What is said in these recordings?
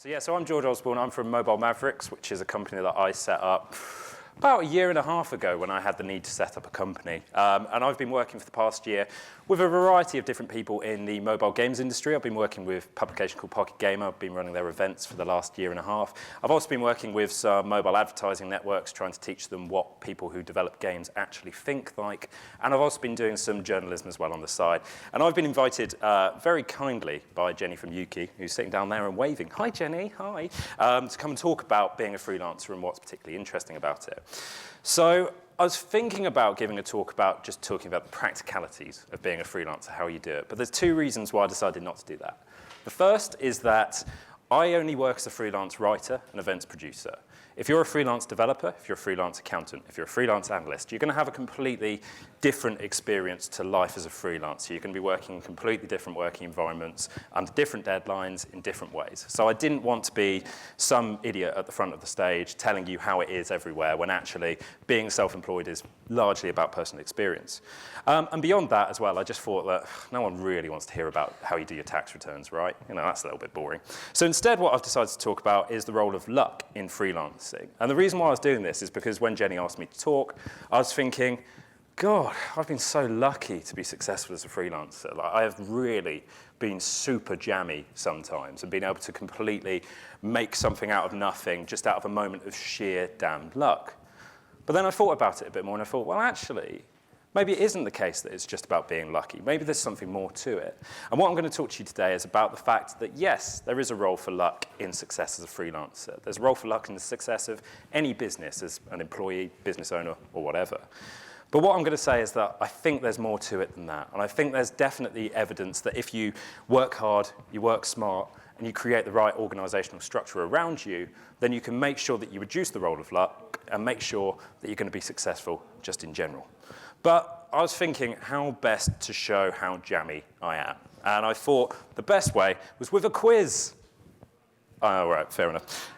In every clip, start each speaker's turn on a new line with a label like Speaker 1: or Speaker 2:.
Speaker 1: So I'm George Osborn. I'm from Mobile Mavericks, which is a company that I set up about a year and a half ago when I had the need to set up a company. And I've been working for the past year with a variety of different people in the mobile games industry. I've been working with a publication called Pocket Gamer. I've been running their events for the last year and a half. I've also been working with some mobile advertising networks, trying to teach them what people who develop games actually think like. And I've also been doing some journalism as well on the side. And I've been invited very kindly by Jenny from UKIE, who's sitting down there and waving. Hi, Jenny. Hi. To come and talk about being a freelancer and what's particularly interesting about it. So I was thinking about giving a talk about just talking about the practicalities of being a freelancer, how you do it. But there's two reasons why I decided not to do that. The first is that I only work as a freelance writer and events producer. If you're a freelance developer, if you're a freelance accountant, if you're a freelance analyst, you're going to have a completely different experience to life as a freelancer. You're going to be working in completely different working environments under different deadlines in different ways. So I didn't want to be some idiot at the front of the stage telling you how it is everywhere when actually being self-employed is largely about personal experience. And beyond that as well, I just thought that no one really wants to hear about how you do your tax returns, right? You know, that's a little bit boring. So instead, what I've decided to talk about is the role of luck in freelancing. And the reason why I was doing this is because when Jenny asked me to talk, I was thinking, God, I've been so lucky to be successful as a freelancer. Like, I have really been super jammy sometimes and been able to completely make something out of nothing just out of a moment of sheer damned luck. But then I thought about it a bit more and I thought, well, actually, maybe it isn't the case that it's just about being lucky. Maybe there's something more to it. And what I'm going to talk to you today is about the fact that, yes, there is a role for luck in success as a freelancer. There's a role for luck in the success of any business as an employee, business owner, or whatever. But what I'm going to say is that I think there's more to it than that. And I think there's definitely evidence that if you work hard, you work smart, and you create the right organizational structure around you, then you can make sure that you reduce the role of luck and make sure that you're going to be successful just in general. But I was thinking how best to show how jammy I am. And I thought the best way was with a quiz. Oh, right, fair enough.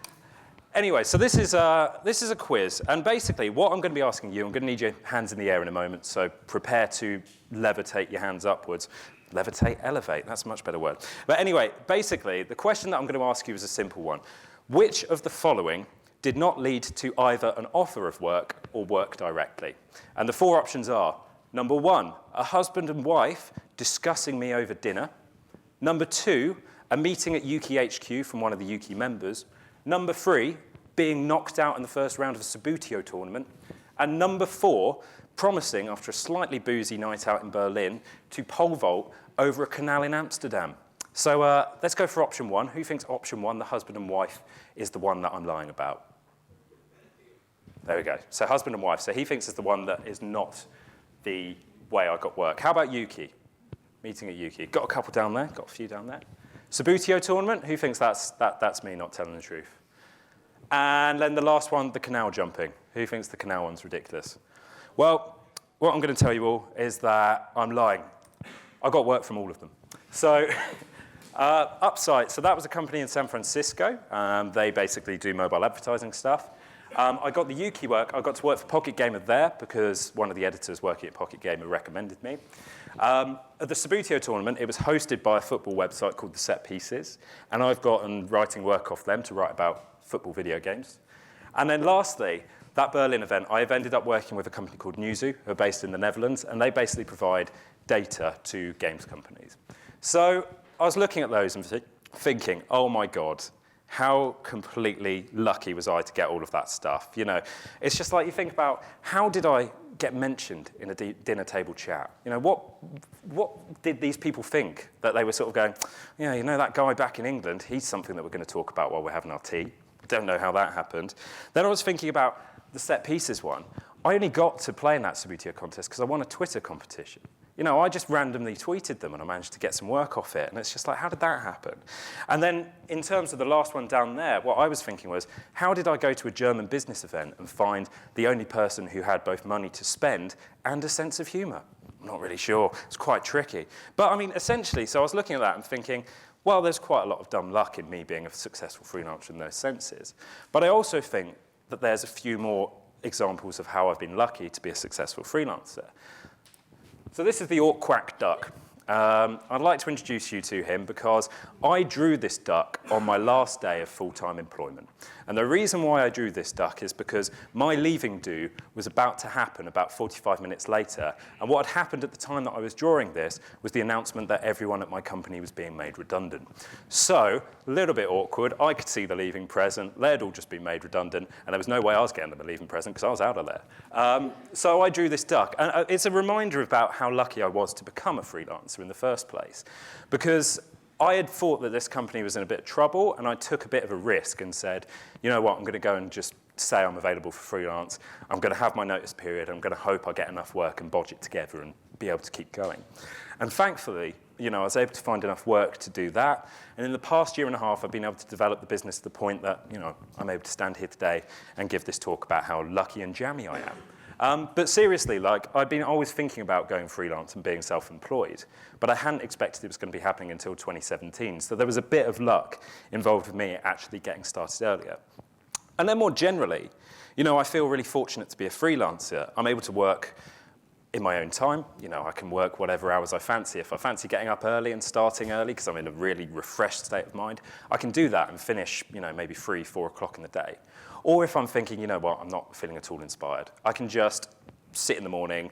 Speaker 1: Anyway, so this is a quiz. And basically, what I'm going to be asking you, I'm going to need your hands in the air in a moment, so prepare to levitate your hands upwards. Levitate, elevate, that's a much better word. But anyway, basically, the question that I'm going to ask you is a simple one. Which of the following did not lead to either an offer of work or work directly? And the four options are, number one, a husband and wife discussing me over dinner. Number two, a meeting at UKIE HQ from one of the UKIE members. Number three, being knocked out in the first round of a Subbuteo tournament. And number four, promising, after a slightly boozy night out in Berlin, to pole vault over a canal in Amsterdam. So let's go for option one. Who thinks option one, the husband and wife, is the one that I'm lying about? There we go. So husband and wife. So he thinks it's the one that is not the way I got work. How about UKIE? Meeting at UKIE. Got a couple down there. Got a few down there. Subbuteo tournament. Who thinks that's me not telling the truth? And then the last one, the canal jumping. Who thinks the canal one's ridiculous? Well, what I'm going to tell you all is that I'm lying. I got work from all of them. So Upside. So that was a company in San Francisco. They basically do mobile advertising stuff. I got the UKIE work. I got to work for Pocket Gamer there because one of the editors working at Pocket Gamer recommended me. At the Subbuteo tournament, it was hosted by a football website called The Set Pieces, and I've gotten writing work off them to write about football video games. And then lastly, that Berlin event, I've ended up working with a company called Newzoo, who are based in the Netherlands, and they basically provide data to games companies. So I was looking at those and thinking, oh my God, how completely lucky was I to get all of that stuff? You know, it's just like you think about, how did I get mentioned in a dinner table chat? You know, what did these people think that they were sort of going, yeah, you know, that guy back in England, he's something that we're going to talk about while we're having our tea. Don't know how that happened. Then I was thinking about the Set Pieces one. I only got to play in that Subbuteo contest because I won a Twitter competition. You know, I just randomly tweeted them and I managed to get some work off it. And it's just like, how did that happen? And then in terms of the last one down there, what I was thinking was, how did I go to a German business event and find the only person who had both money to spend and a sense of humor? I'm not really sure. It's quite tricky. But I mean, essentially, so I was looking at that and thinking, well, there's quite a lot of dumb luck in me being a successful freelancer in those senses. But I also think that there's a few more examples of how I've been lucky to be a successful freelancer. So this is the Oort Duck. I'd like to introduce you to him because I drew this duck on my last day of full-time employment. And the reason why I drew this duck is because my leaving do was about to happen about 45 minutes later. And what had happened at the time that I was drawing this was the announcement that everyone at my company was being made redundant. So, a little bit awkward. I could see the leaving present. They'd all just been made redundant. And there was no way I was getting them a leaving present because I was out of there. So I drew this duck. And it's a reminder about how lucky I was to become a freelancer in the first place. Because I had thought that this company was in a bit of trouble, and I took a bit of a risk and said, you know what, I'm going to go and just say I'm available for freelance. I'm going to have my notice period. I'm going to hope I get enough work and budget together and be able to keep going. And thankfully, I was able to find enough work to do that. And in the past year and a half, I've been able to develop the business to the point that, I'm able to stand here today and give this talk about how lucky and jammy I am. But seriously, I'd been always thinking about going freelance and being self-employed, but I hadn't expected it was going to be happening until 2017. So there was a bit of luck involved with me actually getting started earlier. And then more generally, I feel really fortunate to be a freelancer. I'm able to work in my own time. I can work whatever hours I fancy. If I fancy getting up early and starting early because I'm in a really refreshed state of mind, I can do that and finish, maybe 3, 4 o'clock in the day. Or if I'm thinking, I'm not feeling at all inspired, I can just sit in the morning,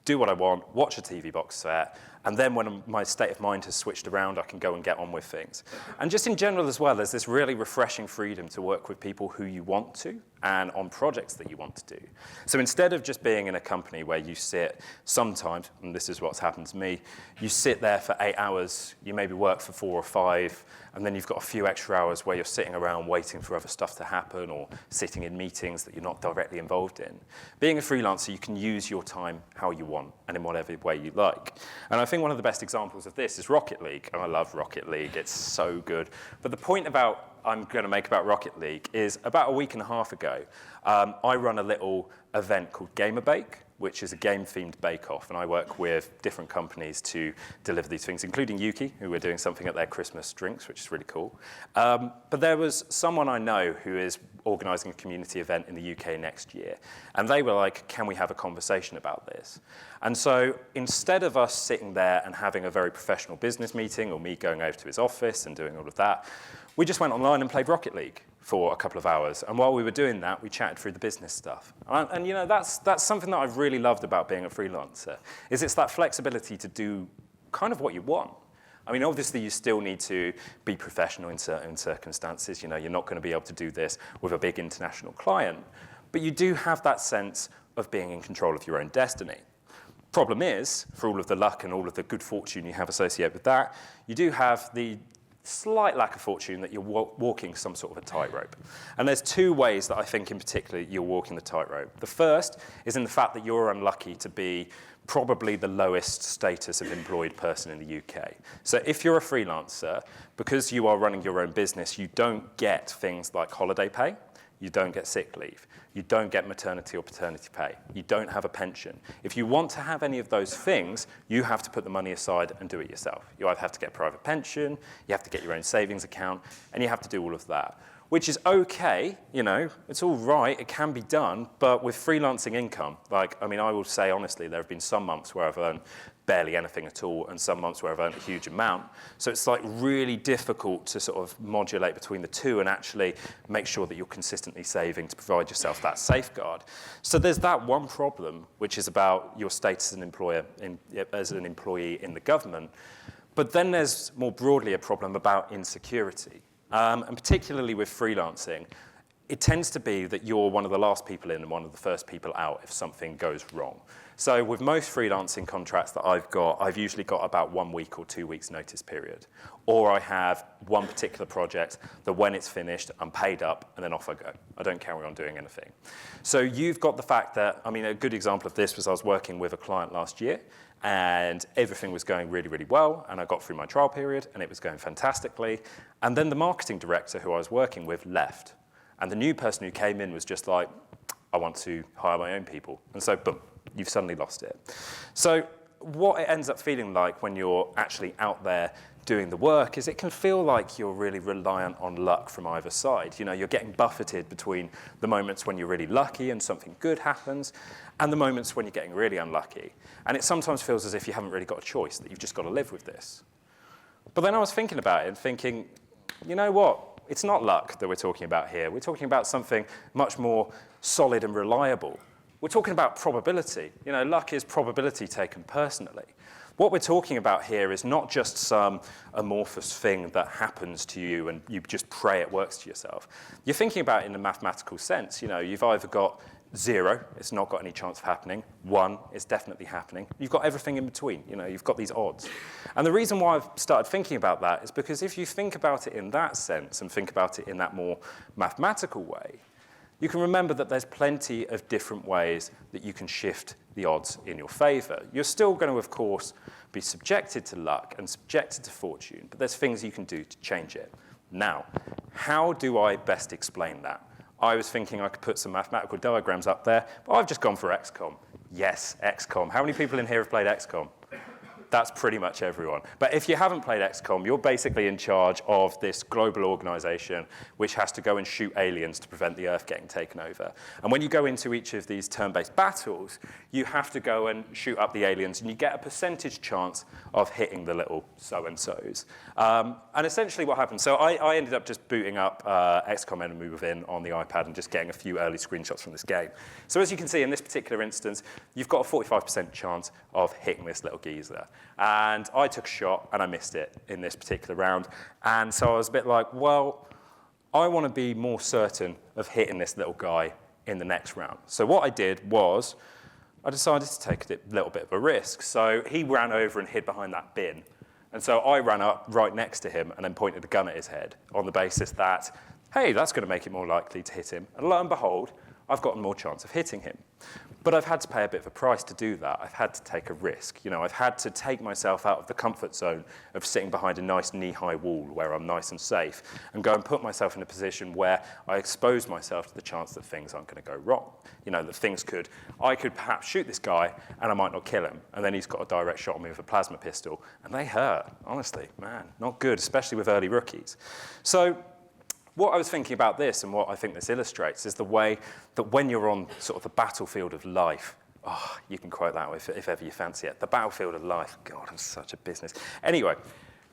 Speaker 1: do what I want, watch a TV box set, and then when my state of mind has switched around, I can go and get on with things. And just in general as well, there's this really refreshing freedom to work with people who you want to and on projects that you want to do. So instead of just being in a company where you sit sometimes, and this is what's happened to me, you sit there for 8 hours, you maybe work for 4 or 5, and then you've got a few extra hours where you're sitting around waiting for other stuff to happen or sitting in meetings that you're not directly involved in. Being a freelancer, you can use your time how you want and in whatever way you like. And I think one of the best examples of this is Rocket League. And I love Rocket League. It's so good. But the point I'm going to make about Rocket League is about a week and a half ago, I run a little event called Gamer Bake, which is a game-themed bake-off, and I work with different companies to deliver these things, including UKIE, who are doing something at their Christmas drinks, which is really cool. But there was someone I know who is organising a community event in the UK next year, and they were like, can we have a conversation about this? And so instead of us sitting there and having a very professional business meeting, or me going over to his office and doing all of that, we just went online and played Rocket League for a couple of hours. And while we were doing that, we chatted through the business stuff. And that's something that I've really loved about being a freelancer, is it's that flexibility to do kind of what you want. I mean, obviously, you still need to be professional in certain circumstances. You're not going to be able to do this with a big international client. But you do have that sense of being in control of your own destiny. Problem is, for all of the luck and all of the good fortune you have associated with that, you do have the slight lack of fortune that you're walking some sort of a tightrope. And there's 2 ways that I think in particular you're walking the tightrope. The first is in the fact that you're unlucky to be probably the lowest status of employed person in the UK. So if you're a freelancer, because you are running your own business, you don't get things like holiday pay, you don't get sick leave, you don't get maternity or paternity pay, you don't have a pension. If you want to have any of those things, you have to put the money aside and do it yourself. You either have to get a private pension, you have to get your own savings account, and you have to do all of that. Which is okay, it's all right, it can be done, but with freelancing income, I will say honestly, there have been some months where I've earned barely anything at all, and some months where I've earned a huge amount. So it's really difficult to sort of modulate between the two and actually make sure that you're consistently saving to provide yourself that safeguard. So there's that one problem, which is about your status as an employer, as an employee in the government. But then there's more broadly a problem about insecurity. And particularly with freelancing, it tends to be that you're one of the last people in and one of the first people out if something goes wrong. So with most freelancing contracts that I've usually got about 1 week or 2 weeks notice period. Or I have one particular project that when it's finished, I'm paid up and then off I go. I don't carry on doing anything. So you've got the fact that, a good example of this was I was working with a client last year and everything was going really, really well, and I got through my trial period and it was going fantastically. And then the marketing director who I was working with left. And the new person who came in was just like, I want to hire my own people. And so, boom, you've suddenly lost it. So what it ends up feeling like when you're actually out there doing the work is it can feel like you're really reliant on luck from either side. You know, you're getting buffeted between the moments when you're really lucky and something good happens and the moments when you're getting really unlucky. And it sometimes feels as if you haven't really got a choice, that you've just got to live with this. But then I was thinking about it and thinking, you know what? It's not luck that we're talking about here. We're talking about something much more solid and reliable. We're talking about probability. You know, luck is probability taken personally. What we're talking about here is not just some amorphous thing that happens to you and you just pray it works to yourself. You're thinking about it in a mathematical sense. You know, you've either got 0, it's not got any chance of happening. 1, it's definitely happening. You've got everything in between. You know, you've got these odds. And the reason why I've started thinking about that is because if you think about it in that sense and think about it in that more mathematical way, you can remember that there's plenty of different ways that you can shift the odds in your favor. You're still going to, of course, be subjected to luck and subjected to fortune, but there's things you can do to change it. Now, how do I best explain that? I was thinking I could put some mathematical diagrams up there, but I've just gone for XCOM. Yes, XCOM. How many people in here have played XCOM? That's pretty much everyone. But if you haven't played XCOM, you're basically in charge of this global organization which has to go and shoot aliens to prevent the Earth getting taken over. And when you go into each of these turn-based battles, you have to go and shoot up the aliens, and you get a percentage chance of hitting the little so-and-sos. And essentially what happens, so I ended up just booting up XCOM Enemy Within on the iPad and just getting a few early screenshots from this game. So as you can see in this particular instance, you've got a 45% chance of hitting this little geezer. And I took a shot, and I missed it in this particular round. And so I was a bit like, well, I want to be more certain of hitting this little guy in the next round. So what I did was I decided to take a little bit of a risk. So he ran over and hid behind that bin. And so I ran up right next to him and then pointed a gun at his head on the basis that, hey, that's going to make it more likely to hit him. And lo and behold, I've gotten more chance of hitting him. But I've had to pay a bit of a price to do that. I've had to take a risk. You know, I've had to take myself out of the comfort zone of sitting behind a nice knee-high wall where I'm nice and safe and go and put myself in a position where I expose myself to the chance that things aren't going to go wrong. You know, that I could perhaps shoot this guy and I might not kill him, and then he's got a direct shot on me with a plasma pistol, and they hurt, honestly, man, not good, especially with early rookies. So what I was thinking about this, and what I think this illustrates, is the way that when you're on sort of the battlefield of life, oh, you can quote that if ever you fancy it, the battlefield of life, God, I'm such a business. Anyway,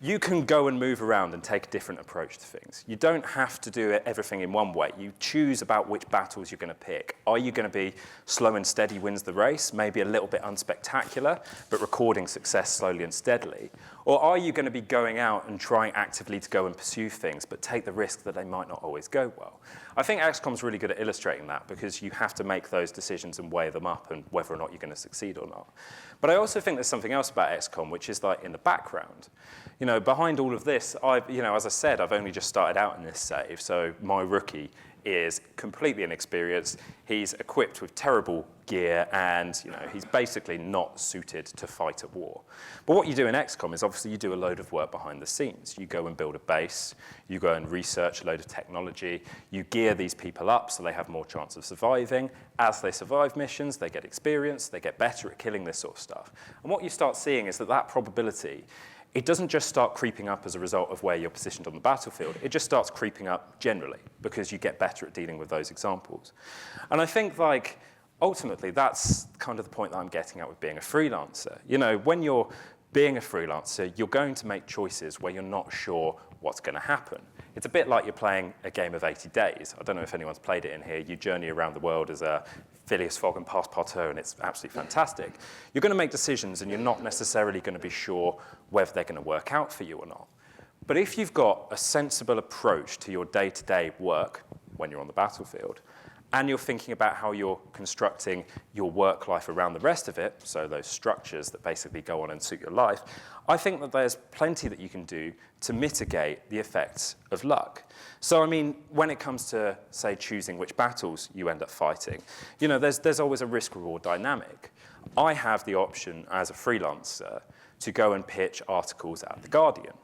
Speaker 1: you can go and move around and take a different approach to things. You don't have to do everything in one way. You choose about which battles you're going to pick. Are you going to be slow and steady wins the race, maybe a little bit unspectacular, but recording success slowly and steadily? Or are you going to be going out and trying actively to go and pursue things, but take the risk that they might not always go well? I think XCOM's really good at illustrating that, because you have to make those decisions and weigh them up and whether or not you're going to succeed or not. But I also think there's something else about XCOM, which is like in the background. You know, behind all of this, as I said, I've only just started out in this save, so my rookie is completely inexperienced. He's equipped with terrible gear, and he's basically not suited to fight a war. But what you do in XCOM is obviously you do a load of work behind the scenes. You go and build a base, you go and research a load of technology, you gear these people up so they have more chance of surviving. As they survive missions, they get experience, they get better at killing this sort of stuff. And what you start seeing is that probability, it doesn't just start creeping up as a result of where you're positioned on the battlefield. It just starts creeping up generally because you get better at dealing with those examples. And I think, ultimately, that's kind of the point that I'm getting at with being a freelancer. When you're being a freelancer, you're going to make choices where you're not sure what's going to happen. It's a bit like you're playing a game of 80 days. I don't know if anyone's played it in here. You journey around the world as a Phileas Fogg and Passepartout, and it's absolutely fantastic. You're going to make decisions, and you're not necessarily going to be sure whether they're going to work out for you or not. But if you've got a sensible approach to your day-to-day work when you're on the battlefield, and you're thinking about how you're constructing your work life around the rest of it, so those structures that basically go on and suit your life, I think that there's plenty that you can do to mitigate the effects of luck. So, when it comes to, say, choosing which battles you end up fighting, there's always a risk-reward dynamic. I have the option as a freelancer to go and pitch articles at The Guardian.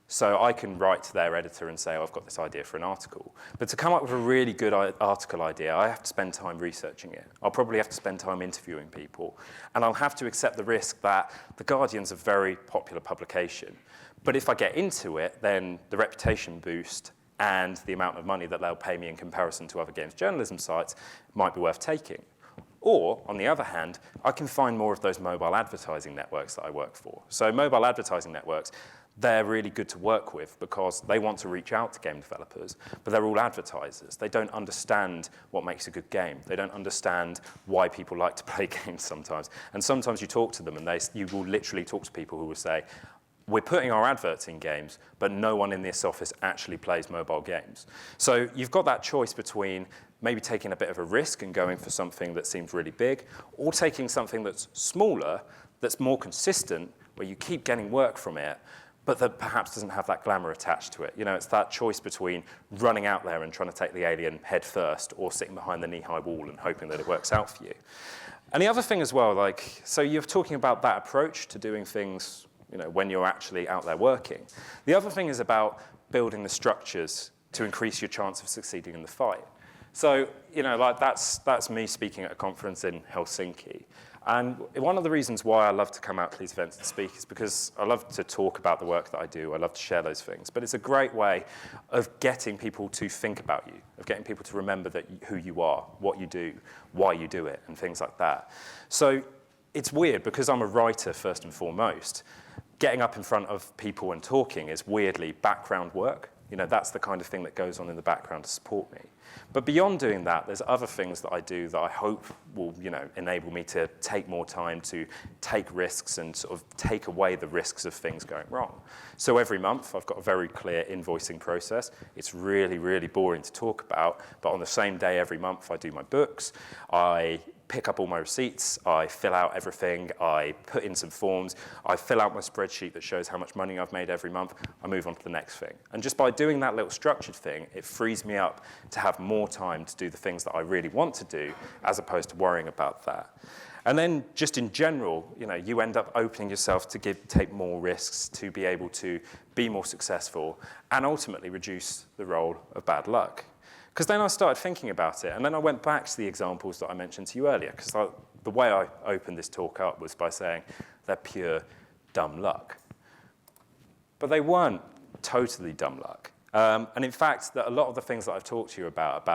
Speaker 1: So I can write to their editor and say, I've got this idea for an article. But to come up with a really good article idea, I have to spend time researching it. I'll probably have to spend time interviewing people. And I'll have to accept the risk that The Guardian's a very popular publication. But if I get into it, then the reputation boost and the amount of money that they'll pay me in comparison to other games journalism sites might be worth taking. Or, on the other hand, I can find more of those mobile advertising networks that I work for. So mobile advertising networks, they're really good to work with because they want to reach out to game developers, but they're all advertisers. They don't understand what makes a good game. They don't understand why people like to play games sometimes. And sometimes you talk to them and you will literally talk to people who will say, we're putting our adverts in games, but no one in this office actually plays mobile games. So you've got that choice between maybe taking a bit of a risk and going for something that seems really big, or taking something that's smaller, that's more consistent, where you keep getting work from it, but that perhaps doesn't have that glamour attached to it. You know, it's that choice between running out there and trying to take the alien head first, or sitting behind the knee-high wall and hoping that it works out for you. And the other thing as well, so you're talking about that approach to doing things, when you're actually out there working. The other thing is about building the structures to increase your chance of succeeding in the fight. So, that's me speaking at a conference in Helsinki. And one of the reasons why I love to come out to these events and speak is because I love to talk about the work that I do. I love to share those things. But it's a great way of getting people to think about you, of getting people to remember who you are, what you do, why you do it, and things like that. So it's weird, because I'm a writer first and foremost. Getting up in front of people and talking is weirdly background work. That's the kind of thing that goes on in the background to support me. But beyond doing that, there's other things that I do that I hope will, enable me to take more time to take risks and sort of take away the risks of things going wrong. So every month, I've got a very clear invoicing process. It's really, really boring to talk about, but on the same day every month, I do my books. I pick up all my receipts, I fill out everything, I put in some forms, I fill out my spreadsheet that shows how much money I've made every month, I move on to the next thing. And just by doing that little structured thing, it frees me up to have more time to do the things that I really want to do, as opposed to worrying about that. And then just in general, you end up opening yourself to take more risks, to be able to be more successful, and ultimately reduce the role of bad luck. Because then I started thinking about it, and then I went back to the examples that I mentioned to you earlier, because the way I opened this talk up was by saying they're pure dumb luck. But they weren't totally dumb luck. And in fact, a lot of the things that I've talked to you about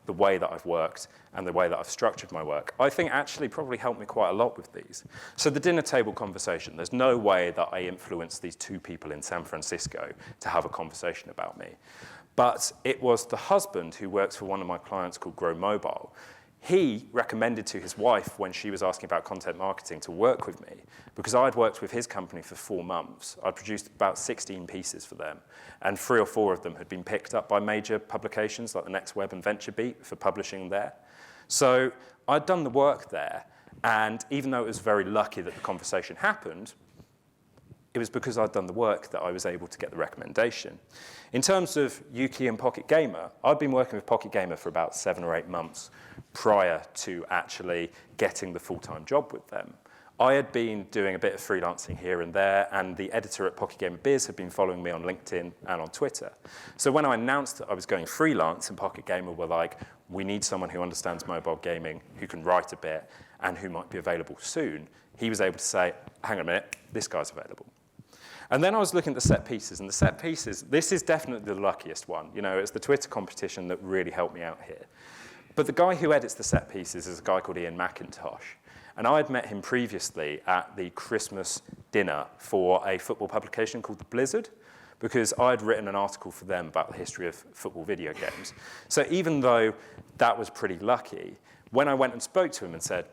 Speaker 1: the way that I've worked and the way that I've structured my work, I think actually probably helped me quite a lot with these. So the dinner table conversation, there's no way that I influenced these two people in San Francisco to have a conversation about me. But it was the husband who works for one of my clients called Grow Mobile. He recommended to his wife when she was asking about content marketing to work with me, because I'd worked with his company for 4 months. I'd produced about 16 pieces for them, and 3 or 4 of them had been picked up by major publications like the Next Web and VentureBeat for publishing there. So I'd done the work there, and even though it was very lucky that the conversation happened, it was because I'd done the work that I was able to get the recommendation. In terms of UKIE and Pocket Gamer, I'd been working with Pocket Gamer for about 7 or 8 months prior to actually getting the full-time job with them. I had been doing a bit of freelancing here and there, and the editor at Pocket Gamer Biz had been following me on LinkedIn and on Twitter. So when I announced that I was going freelance, and Pocket Gamer were like, we need someone who understands mobile gaming, who can write a bit, and who might be available soon, he was able to say, hang on a minute, this guy's available. And then I was looking at the set pieces, and the set pieces, this is definitely the luckiest one. It's the Twitter competition that really helped me out here. But the guy who edits the set pieces is a guy called Ian McIntosh. And I had met him previously at the Christmas dinner for a football publication called The Blizzard, because I'd written an article for them about the history of football video games. So even though that was pretty lucky, when I went and spoke to him and said,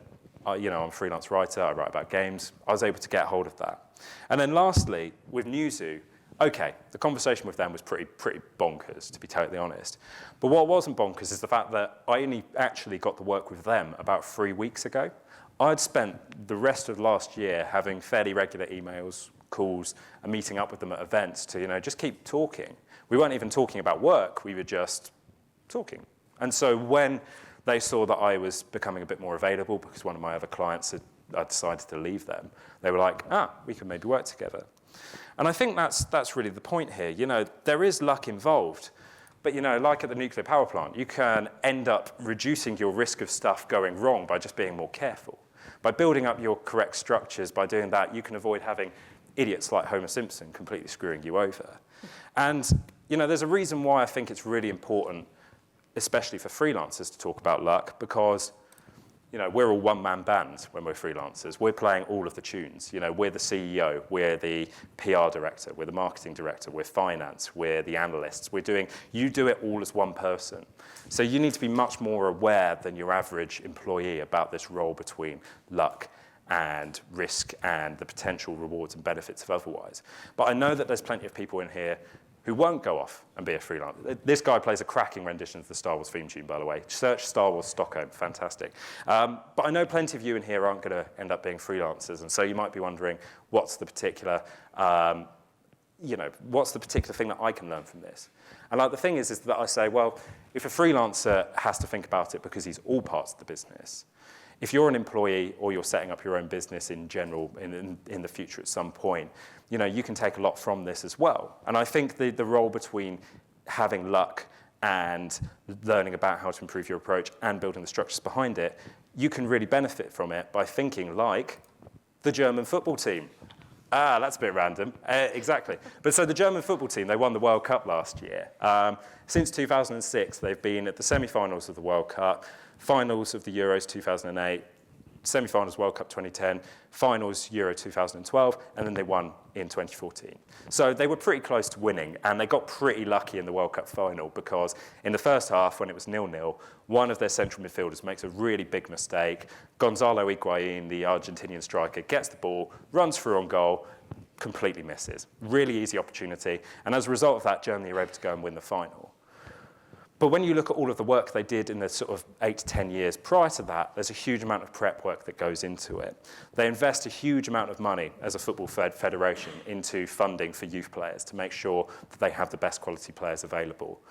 Speaker 1: I'm a freelance writer, I write about games, I was able to get hold of that. And then lastly, with Newzoo, okay, the conversation with them was pretty bonkers, to be totally honest. But what wasn't bonkers is the fact that I only actually got to work with them about 3 weeks ago. I'd spent the rest of last year having fairly regular emails, calls, and meeting up with them at events to just keep talking. We weren't even talking about work, we were just talking. And so when they saw that I was becoming a bit more available because one of my other clients I decided to leave them, they were like, we can maybe work together. And I think that's really the point here. There is luck involved, but like at the nuclear power plant, you can end up reducing your risk of stuff going wrong by just being more careful. By building up your correct structures, by doing that, you can avoid having idiots like Homer Simpson completely screwing you over. And there's a reason why I think it's really important, especially for freelancers, to talk about luck, because we're all one-man bands when we're freelancers. We're playing all of the tunes. We're the CEO, we're the PR director, we're the marketing director, we're finance, we're the analysts. You do it all as one person. So you need to be much more aware than your average employee about this role between luck and risk and the potential rewards and benefits of otherwise. But I know that there's plenty of people in here who won't go off and be a freelancer. This guy plays a cracking rendition of the Star Wars theme tune, by the way. Search Star Wars Stockholm, fantastic. But I know plenty of you in here aren't going to end up being freelancers, and so you might be wondering, what's the particular thing that I can learn from this? And the thing is that I say, well, if a freelancer has to think about it because he's all parts of the business, if you're an employee or you're setting up your own business in general in the future at some point, you can take a lot from this as well. And I think the role between having luck and learning about how to improve your approach and building the structures behind it, you can really benefit from it by thinking like the German football team. That's a bit random. Exactly. But so the German football team, they won the World Cup last year. Since 2006, they've been at the semi-finals of the World Cup, finals of the Euros 2008, semi-finals World Cup 2010, finals Euro 2012, and then they won in 2014. So they were pretty close to winning, and they got pretty lucky in the World Cup final because in the first half, when it was 0-0, one of their central midfielders makes a really big mistake. Gonzalo Higuain, the Argentinian striker, gets the ball, runs through on goal, completely misses. Really easy opportunity, and as a result of that, Germany are able to go and win the final. But when you look at all of the work they did in the sort of 8 to 10 years prior to that, there's a huge amount of prep work that goes into it. They invest a huge amount of money as a football federation into funding for youth players to make sure that they have the best quality players available.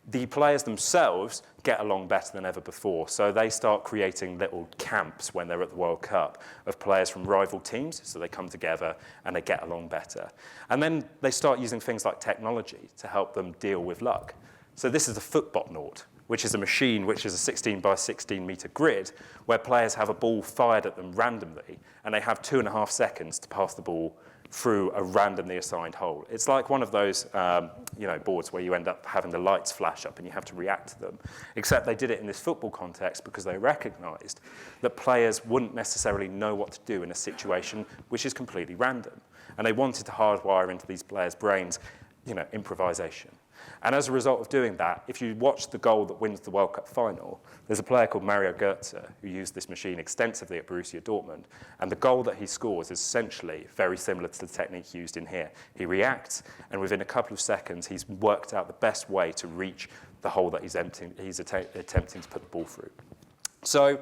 Speaker 1: The players themselves get along better than ever before, so they start creating little camps when they're at the World Cup of players from rival teams, so they come together and they get along better. And then they start using things like technology to help them deal with luck. So this is a Footbotnaut, which is a machine which is a 16 by 16 meter grid where players have a ball fired at them randomly, and they have 2.5 seconds to pass the ball through a randomly assigned hole. It's like one of those boards where you end up having the lights flash up and you have to react to them, except they did it in this football context because they recognized that players wouldn't necessarily know what to do in a situation which is completely random. And they wanted to hardwire into these players' brains, improvisation. And as a result of doing that, if you watch the goal that wins the World Cup final, there's a player called Mario Götze who used this machine extensively at Borussia Dortmund. And the goal that he scores is essentially very similar to the technique used in here. He reacts, and within a couple of seconds, he's worked out the best way to reach the hole that he's attempting to put the ball through. So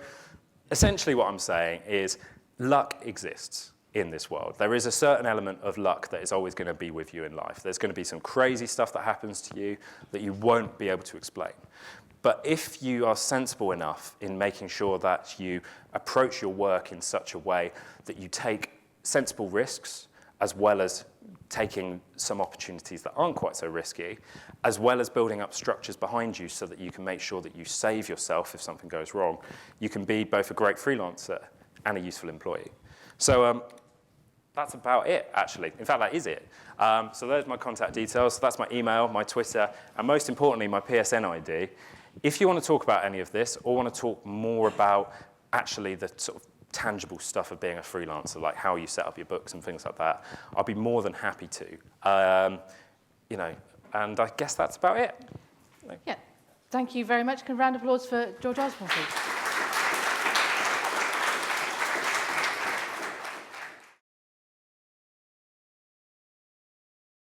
Speaker 1: essentially what I'm saying is luck exists in this world. There is a certain element of luck that is always going to be with you in life. There's going to be some crazy stuff that happens to you that you won't be able to explain. But if you are sensible enough in making sure that you approach your work in such a way that you take sensible risks, as well as taking some opportunities that aren't quite so risky, as well as building up structures behind you so that you can make sure that you save yourself if something goes wrong, you can be both a great freelancer and a useful employee. So that's about it, actually. In fact, that is it. So there's my contact details. That's my email, my Twitter, and most importantly, my PSN ID. If you want to talk about any of this or want to talk more about actually the sort of tangible stuff of being a freelancer, like how you set up your books and things like that, I'll be more than happy to. And I guess that's about it.
Speaker 2: Yeah. Thank you very much. Can a round of applause for George Osborn, please?